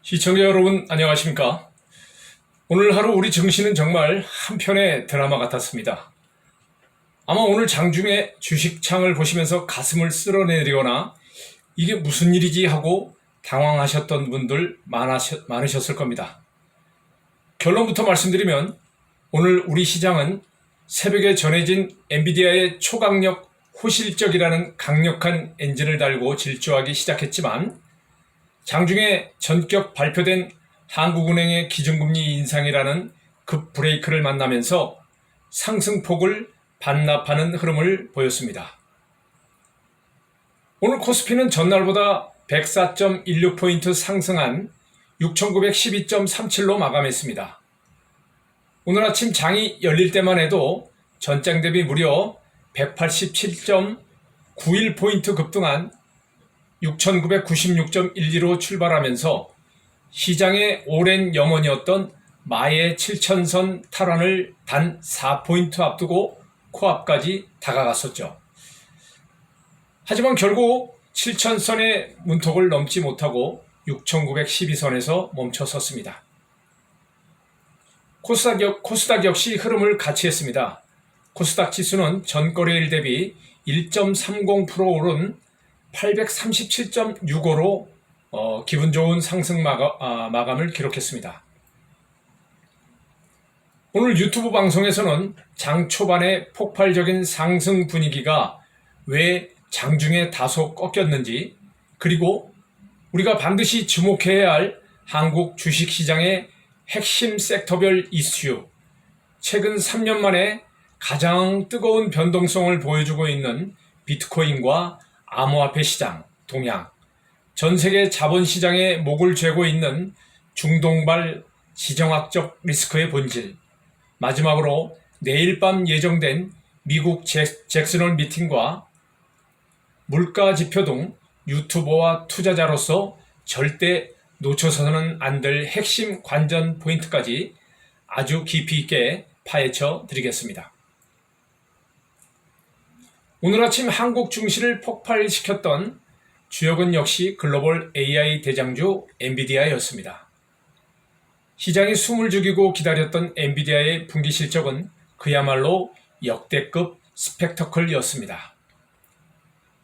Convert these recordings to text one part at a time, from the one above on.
시청자 여러분 안녕하십니까? 오늘 하루 우리 증시는 정말 한 편의 드라마 같았습니다. 아마 오늘 장중에 주식창을 보시면서 가슴을 쓸어내리거나 이게 무슨 일이지 하고 당황하셨던 분들 많으셨을 겁니다. 결론부터 말씀드리면 오늘 우리 시장은 새벽에 전해진 엔비디아의 초강력 호실적이라는 강력한 엔진을 달고 질주하기 시작했지만 장중에 전격 발표된 한국은행의 기준금리 인상이라는 급 브레이크를 만나면서 상승폭을 반납하는 흐름을 보였습니다. 오늘 코스피는 전날보다 104.16포인트 상승한 6,912.37로 마감했습니다. 오늘 아침 장이 열릴 때만 해도 전장 대비 무려 187.91포인트 급등한 6,996.12로 출발하면서 시장의 오랜 염원이었던 마의 7,000선 탈환을 단 4포인트 앞두고 코앞까지 다가갔었죠. 하지만 결국 7,000선의 문턱을 넘지 못하고 6,912선에서 멈춰섰습니다. 코스닥 역시 흐름을 같이 했습니다. 코스닥 지수는 전 거래일 대비 1.30% 오른 837.65로 기분 좋은 상승 마감을 기록했습니다. 오늘 유튜브 방송에서는 장 초반의 폭발적인 상승 분위기가 왜 장중에 다소 꺾였는지, 그리고 우리가 반드시 주목해야 할 한국 주식시장의 핵심 섹터별 이슈, 최근 3년 만에 가장 뜨거운 변동성을 보여주고 있는 비트코인과 암호화폐 시장 동향, 전 세계 자본시장에 목을 죄고 있는 중동발 지정학적 리스크의 본질, 마지막으로 내일 밤 예정된 미국 잭슨홀 미팅과 물가지표 등 유튜버와 투자자로서 절대 놓쳐서는 안 될 핵심 관전 포인트까지 아주 깊이 있게 파헤쳐 드리겠습니다. 오늘 아침 한국 증시를 폭발시켰던 주역은 역시 글로벌 AI 대장주 엔비디아였습니다. 시장이 숨을 죽이고 기다렸던 엔비디아의 분기 실적은 그야말로 역대급 스펙터클이었습니다.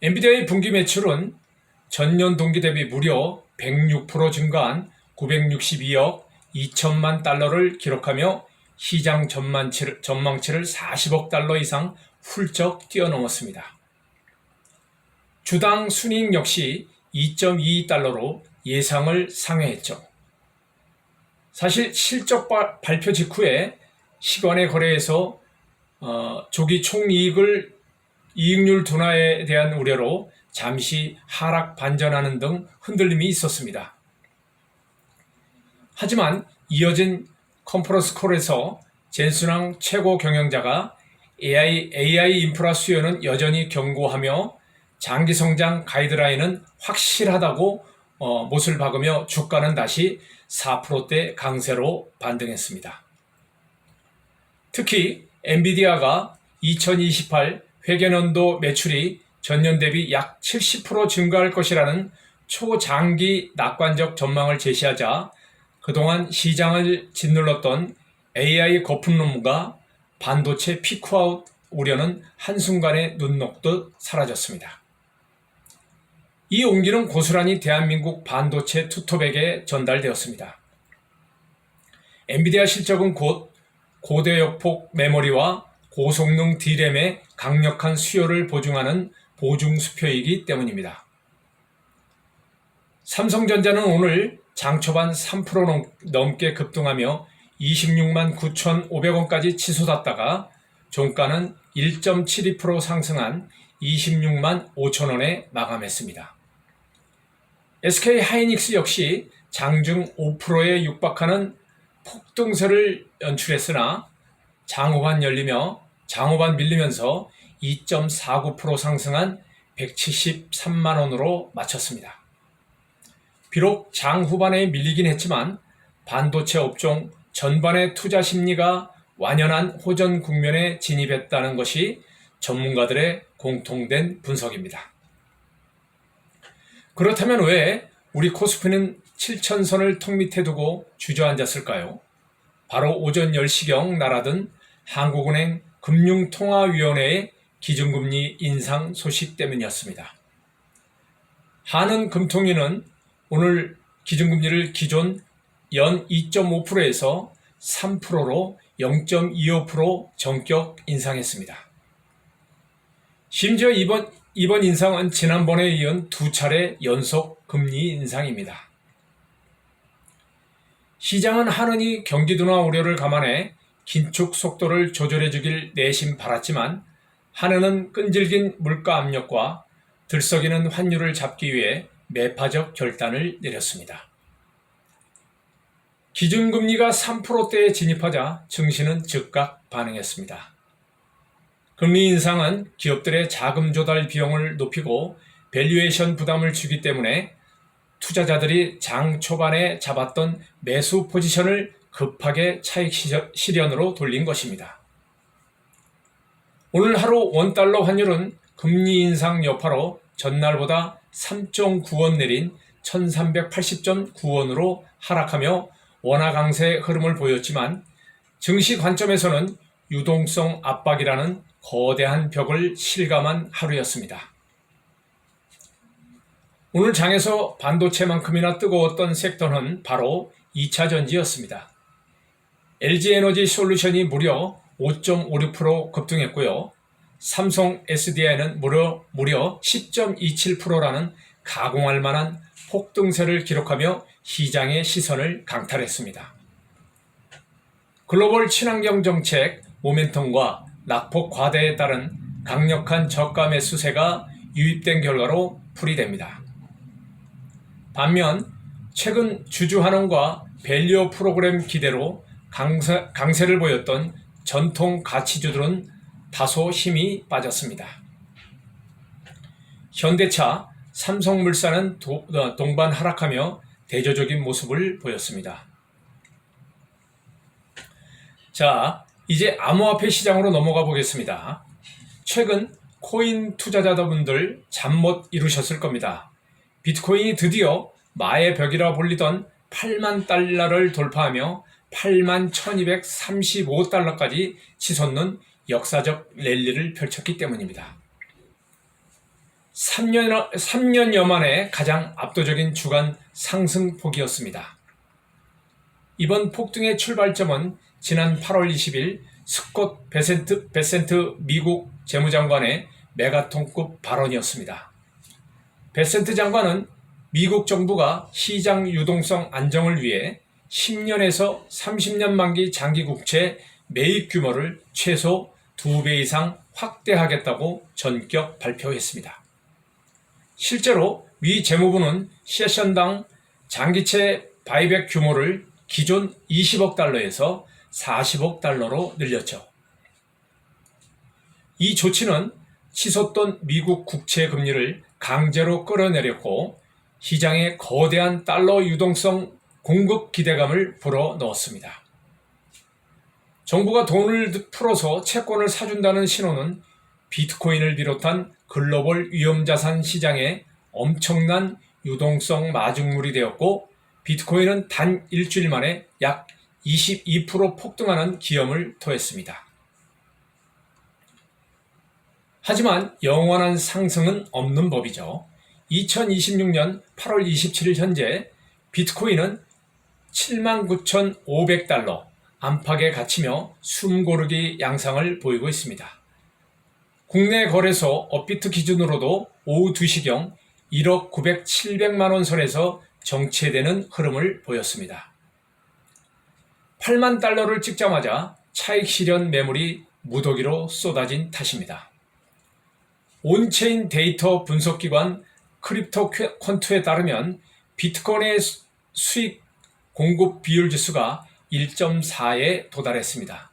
엔비디아의 분기 매출은 전년 동기 대비 무려 106% 증가한 962억 2천만 달러를 기록하며 시장 전망치를 40억 달러 이상 훌쩍 뛰어넘었습니다. 주당 순이익 역시 2.22달러로 예상을 상회했죠. 사실 실적 발표 직후에 시간의 거래에서 조기 총이익률 둔화에 대한 우려로 잠시 하락 반전하는 등 흔들림이 있었습니다. 하지만 이어진 컨퍼런스 콜에서 젠순왕 최고 경영자가 AI 인프라 수요는 여전히 견고하며 장기 성장 가이드라인은 확실하다고 못을 박으며 주가는 다시 4%대 강세로 반등했습니다. 특히 엔비디아가 2028 회계연도 매출이 전년 대비 약 70% 증가할 것이라는 초장기 낙관적 전망을 제시하자 그동안 시장을 짓눌렀던 AI 거품론과 반도체 피크아웃 우려는 한순간에 눈 녹듯 사라졌습니다. 이 온기는 고스란히 대한민국 반도체 투톱에게 전달되었습니다. 엔비디아 실적은 곧 고대역폭 메모리와 고성능 D램의 강력한 수요를 보증하는 보증수표이기 때문입니다. 삼성전자는 오늘 장 초반 3% 넘게 급등하며 26만 9,500원까지 치솟았다가 종가는 1.72% 상승한 26만 5천원에 마감했습니다. SK하이닉스 역시 장중 5%에 육박하는 폭등세를 연출했으나 장후반 밀리면서 2.49% 상승한 173만원으로 마쳤습니다. 비록 장 후반에 밀리긴 했지만 반도체 업종 전반의 투자 심리가 완연한 호전 국면에 진입했다는 것이 전문가들의 공통된 분석입니다. 그렇다면 왜 우리 코스피는 7천선을 턱 밑에 두고 주저앉았을까요? 바로 오전 10시경 날아든 한국은행 금융통화위원회의 기준금리 인상 소식 때문이었습니다. 한은금통위는 오늘 기준금리를 기존 연 2.5%에서 3%로 0.25% 전격 인상했습니다. 심지어 이번 인상은 지난번에 이은 두 차례 연속 금리 인상입니다. 시장은 한은이 경기 둔화 우려를 감안해 긴축 속도를 조절해 주길 내심 바랐지만 한은은 끈질긴 물가 압력과 들썩이는 환율을 잡기 위해 매파적 결단을 내렸습니다. 기준금리가 3%대에 진입하자 증시는 즉각 반응했습니다. 금리 인상은 기업들의 자금 조달 비용을 높이고 밸류에이션 부담을 주기 때문에 투자자들이 장 초반에 잡았던 매수 포지션을 급하게 차익 실현으로 돌린 것입니다. 오늘 하루 원달러 환율은 금리 인상 여파로 전날보다 3.9원 내린 1380.9원으로 하락하며 원화 강세 흐름을 보였지만 증시 관점에서는 유동성 압박이라는 거대한 벽을 실감한 하루였습니다. 오늘 장에서 반도체만큼이나 뜨거웠던 섹터는 바로 2차 전지였습니다. LG에너지 솔루션이 무려 5.56% 급등했고요. 삼성 SDI는 무려 10.27%라는 가공할 만한 폭등세를 기록하며 시장의 시선을 강탈했습니다. 글로벌 친환경 정책 모멘텀과 낙폭 과대에 따른 강력한 저가 매수세가 유입된 결과로 풀이됩니다. 반면 최근 주주환원과 밸류어 프로그램 기대로 강세를 보였던 전통 가치주들은 다소 힘이 빠졌습니다. 현대차, 삼성물산은 동반 하락하며 대조적인 모습을 보였습니다. 자, 이제 암호화폐 시장으로 넘어가 보겠습니다. 최근 코인 투자자분들 잠 못 이루셨을 겁니다. 비트코인이 드디어 마의 벽이라 불리던 8만 달러를 돌파하며 8만 1235달러까지 치솟는 역사적 랠리를 펼쳤기 때문입니다. 3년여 만에 가장 압도적인 주간 상승폭이었습니다. 이번 폭등의 출발점은 지난 8월 20일 스콧 베센트 미국 재무장관의 메가톤급 발언이었습니다. 베센트 장관은 미국 정부가 시장 유동성 안정을 위해 10년에서 30년 만기 장기 국채 매입 규모를 최소 2배 이상 확대하겠다고 전격 발표했습니다. 실제로 미 재무부는 세션당 장기채 바이백 규모를 기존 20억 달러에서 40억 달러로 늘렸죠. 이 조치는 치솟던 미국 국채 금리를 강제로 끌어내렸고 시장에 거대한 달러 유동성 공급 기대감을 불어넣었습니다. 정부가 돈을 풀어서 채권을 사준다는 신호는 비트코인을 비롯한 글로벌 위험자산 시장에 엄청난 유동성 마중물이 되었고 비트코인은 단 일주일 만에 약 22% 폭등하는 기염을 토했습니다. 하지만 영원한 상승은 없는 법이죠. 2026년 8월 27일 현재 비트코인은 79,500달러 안팎에 갇히며 숨고르기 양상을 보이고 있습니다. 국내 거래소 업비트 기준으로도 오후 2시경 1억 900~700만 원 선에서 정체되는 흐름을 보였습니다. 8만 달러를 찍자마자 차익 실현 매물이 무더기로 쏟아진 탓입니다. 온체인 데이터 분석기관 크립토 퀀트에 따르면 비트코인의 수익 공급 비율 지수가 1.4에 도달했습니다.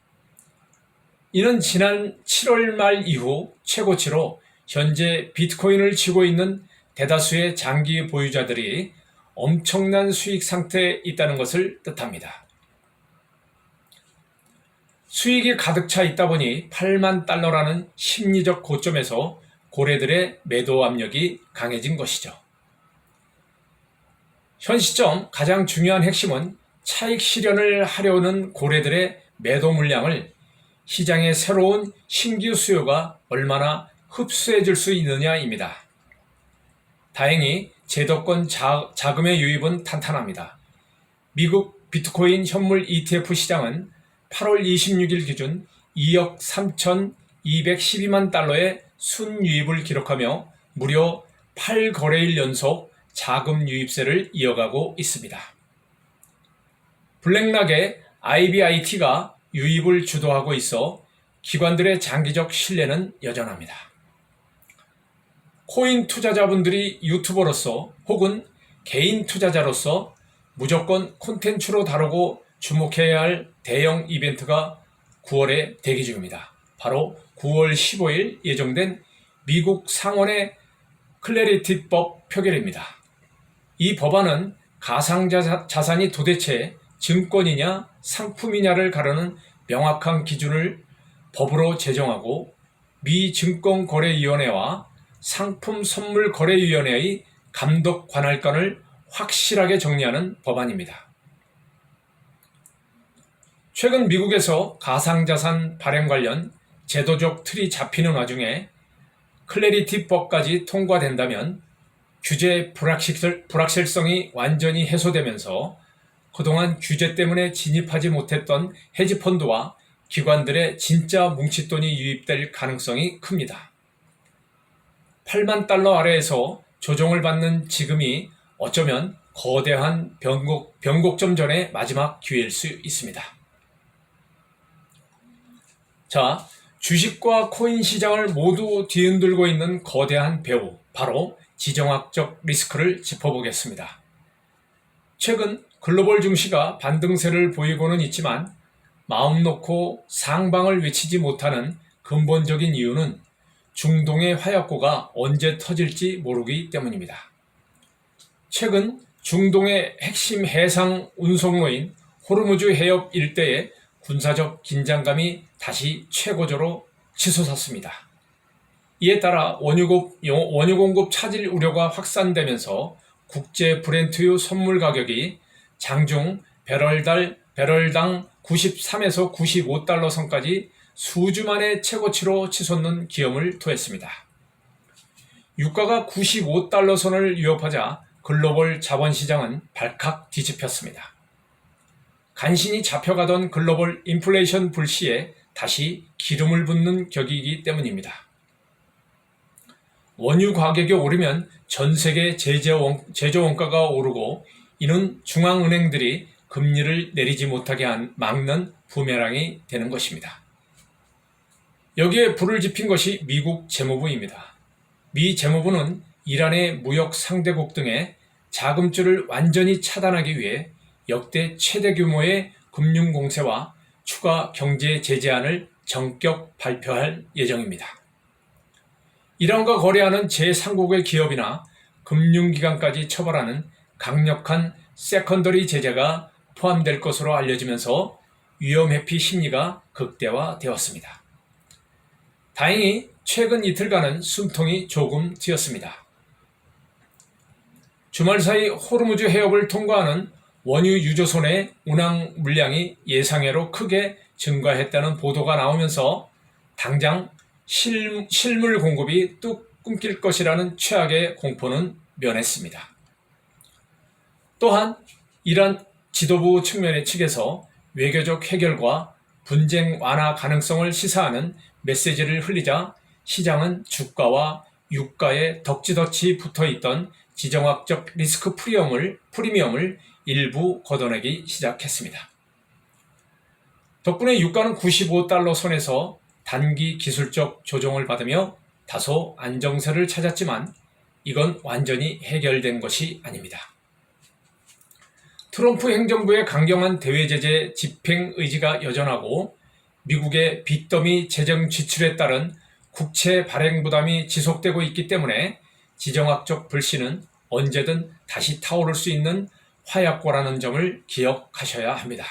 이는 지난 7월 말 이후 최고치로 현재 비트코인을 쥐고 있는 대다수의 장기 보유자들이 엄청난 수익 상태에 있다는 것을 뜻합니다. 수익이 가득 차 있다 보니 8만 달러라는 심리적 고점에서 고래들의 매도 압력이 강해진 것이죠. 현 시점 가장 중요한 핵심은 차익 실현을 하려는 고래들의 매도 물량을 시장의 새로운 신규 수요가 얼마나 흡수해 줄 수 있느냐입니다. 다행히 제도권 자금의 유입은 탄탄합니다. 미국 비트코인 현물 ETF 시장은 8월 26일 기준 2억 3,212만 달러의 순유입을 기록하며 무려 8거래일 연속 자금 유입세를 이어가고 있습니다. 블랙락의 IBIT가 유입을 주도하고 있어 기관들의 장기적 신뢰는 여전합니다. 코인 투자자분들이 유튜버로서 혹은 개인 투자자로서 무조건 콘텐츠로 다루고 주목해야 할 대형 이벤트가 9월에 대기 중입니다. 바로 9월 15일 예정된 미국 상원의 클래리티법 표결입니다. 이 법안은 가상자산이 도대체 증권이냐 상품이냐를 가르는 명확한 기준을 법으로 제정하고 미증권거래위원회와 상품선물거래위원회의 감독 관할권을 확실하게 정리하는 법안입니다. 최근 미국에서 가상자산 발행 관련 제도적 틀이 잡히는 와중에 클래리티법까지 통과된다면 규제 불확실성이 완전히 해소되면서 그동안 규제 때문에 진입하지 못했던 헤지펀드와 기관들의 진짜 뭉칫돈이 유입될 가능성이 큽니다. 8만 달러 아래에서 조정을 받는 지금이 어쩌면 거대한 변곡점 전의 마지막 기회일 수 있습니다. 자, 주식과 코인 시장을 모두 뒤흔들고 있는 거대한 배후, 바로 지정학적 리스크를 짚어보겠습니다. 최근 글로벌 증시가 반등세를 보이고는 있지만 마음 놓고 상방을 외치지 못하는 근본적인 이유는 중동의 화약고가 언제 터질지 모르기 때문입니다. 최근 중동의 핵심 해상 운송로인 호르무즈 해협 일대의 군사적 긴장감이 다시 최고조로 치솟았습니다. 이에 따라 원유 공급 차질 우려가 확산되면서 국제 브렌트유 선물 가격이 장중 배럴당 93에서 95달러 선까지 수주 만에 최고치로 치솟는 기염을 토했습니다. 유가가 95달러 선을 위협하자 글로벌 자본시장은 발칵 뒤집혔습니다. 간신히 잡혀가던 글로벌 인플레이션 불씨에 다시 기름을 붓는 격이기 때문입니다. 원유 가격이 오르면 전 세계 제조 원가가 오르고 이는 중앙은행들이 금리를 내리지 못하게 막는 부메랑이 되는 것입니다. 여기에 불을 지핀 것이 미국 재무부입니다. 미 재무부는 이란의 무역 상대국 등의 자금줄을 완전히 차단하기 위해 역대 최대 규모의 금융 공세와 추가 경제 제재안을 전격 발표할 예정입니다. 이란과 거래하는 제3국의 기업이나 금융기관까지 처벌하는 강력한 세컨더리 제재가 포함될 것으로 알려지면서 위험회피 심리가 극대화되었습니다. 다행히 최근 이틀간은 숨통이 조금 트였습니다. 주말 사이 호르무즈 해협을 통과하는 원유 유조선의 운항 물량이 예상외로 크게 증가했다는 보도가 나오면서 당장 실물 공급이 뚝 끊길 것이라는 최악의 공포는 면했습니다. 또한 이란 지도부 측에서 외교적 해결과 분쟁 완화 가능성을 시사하는 메시지를 흘리자 시장은 주가와 유가에 덕지덕지 붙어있던 지정학적 리스크 프리미엄을 일부 걷어내기 시작했습니다. 덕분에 유가는 95달러 선에서 단기 기술적 조정을 받으며 다소 안정세를 찾았지만 이건 완전히 해결된 것이 아닙니다. 트럼프 행정부의 강경한 대외제재 집행 의지가 여전하고 미국의 빚더미 재정 지출에 따른 국채 발행 부담이 지속되고 있기 때문에 지정학적 불씨는 언제든 다시 타오를 수 있는 화약고라는 점을 기억하셔야 합니다.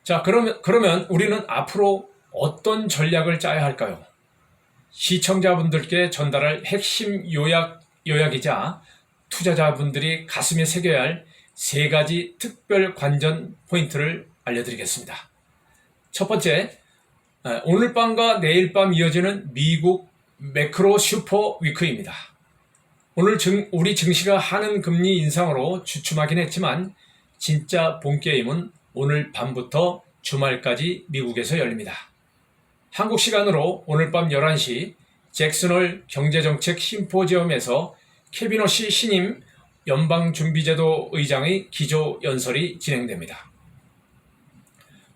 자, 그러면 우리는 앞으로 어떤 전략을 짜야 할까요? 시청자분들께 전달할 핵심 요약이자 투자자분들이 가슴에 새겨야 할 세 가지 특별 관전 포인트를 알려드리겠습니다. 첫 번째, 오늘 밤과 내일 밤 이어지는 미국 매크로 슈퍼 위크입니다. 오늘 우리 증시가 하는 금리 인상으로 주춤하긴 했지만 진짜 본게임은 오늘 밤부터 주말까지 미국에서 열립니다. 한국 시간으로 오늘 밤 11시 잭슨홀 경제정책 심포지엄에서 케빈 허시 신임 연방준비제도 의장의 기조연설이 진행됩니다.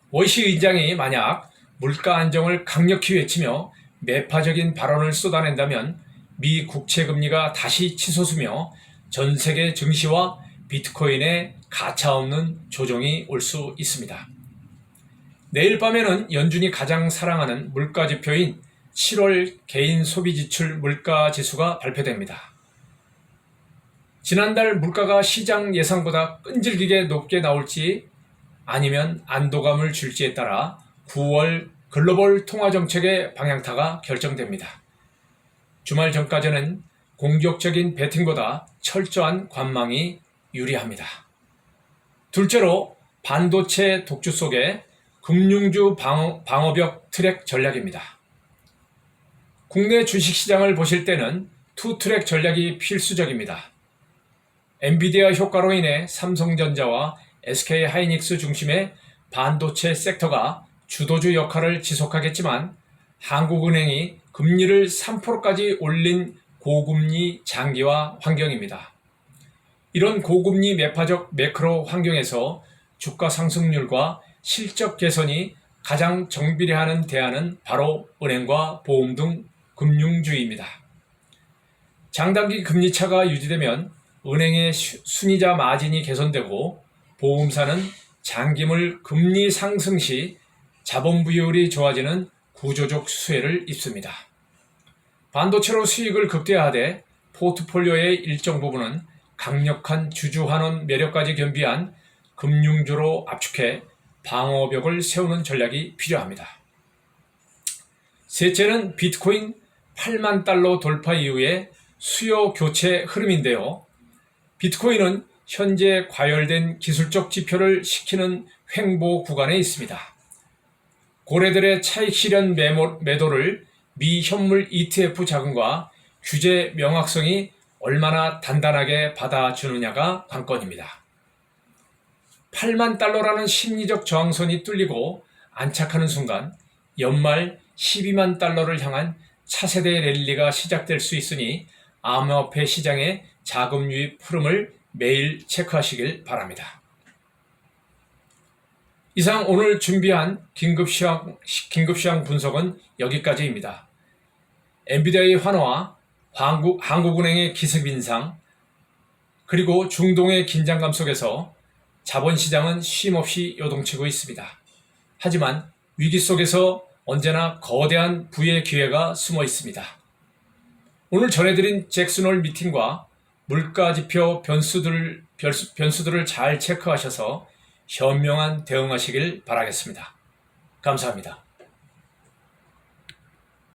워시 의장이 만약 물가 안정을 강력히 외치며 매파적인 발언을 쏟아낸다면 미 국채금리가 다시 치솟으며 전 세계 증시와 비트코인에 가차없는 조정이 올 수 있습니다. 내일 밤에는 연준이 가장 사랑하는 물가지표인 7월 개인 소비지출 물가지수가 발표됩니다. 지난달 물가가 시장 예상보다 끈질기게 높게 나올지 아니면 안도감을 줄지에 따라 9월 글로벌 통화정책의 방향타가 결정됩니다. 주말 전까지는 공격적인 배팅보다 철저한 관망이 유리합니다. 둘째로 반도체 독주 속에 금융주 방어벽 트랙 전략입니다. 국내 주식시장을 보실 때는 투 트랙 전략이 필수적입니다. 엔비디아 효과로 인해 삼성전자와 SK하이닉스 중심의 반도체 섹터가 주도주 역할을 지속하겠지만 한국은행이 금리를 3%까지 올린 고금리 장기화 환경입니다. 이런 고금리 매파적 매크로 환경에서 주가 상승률과 실적 개선이 가장 정비례하는 대안은 바로 은행과 보험 등 금융주입니다. 장단기 금리차가 유지되면 은행의 순이자 마진이 개선되고 보험사는 장기물 금리 상승 시 자본 부여율이 좋아지는 구조적 수혜를 입습니다. 반도체로 수익을 극대화하되 포트폴리오의 일정 부분은 강력한 주주환원 매력까지 겸비한 금융주로 압축해 방어벽을 세우는 전략이 필요합니다. 셋째는 비트코인 8만 달러 돌파 이후의 수요 교체 흐름인데요. 비트코인은 현재 과열된 기술적 지표를 시키는 횡보 구간에 있습니다. 고래들의 차익 실현 매도를 미 현물 ETF 자금과 규제 명확성이 얼마나 단단하게 받아주느냐가 관건입니다. 8만 달러라는 심리적 저항선이 뚫리고 안착하는 순간 연말 12만 달러를 향한 차세대 랠리가 시작될 수 있으니 암호화폐 시장의 자금 유입 흐름을 매일 체크하시길 바랍니다. 이상 오늘 준비한 긴급시황 분석은 여기까지입니다. 엔비디아의 환호와 한국은행의 기습 인상, 그리고 중동의 긴장감 속에서 자본시장은 쉼없이 요동치고 있습니다. 하지만 위기 속에서 언제나 거대한 부의 기회가 숨어 있습니다. 오늘 전해드린 잭슨홀 미팅과 물가지표 변수들을 잘 체크하셔서 현명한 대응하시길 바라겠습니다. 감사합니다.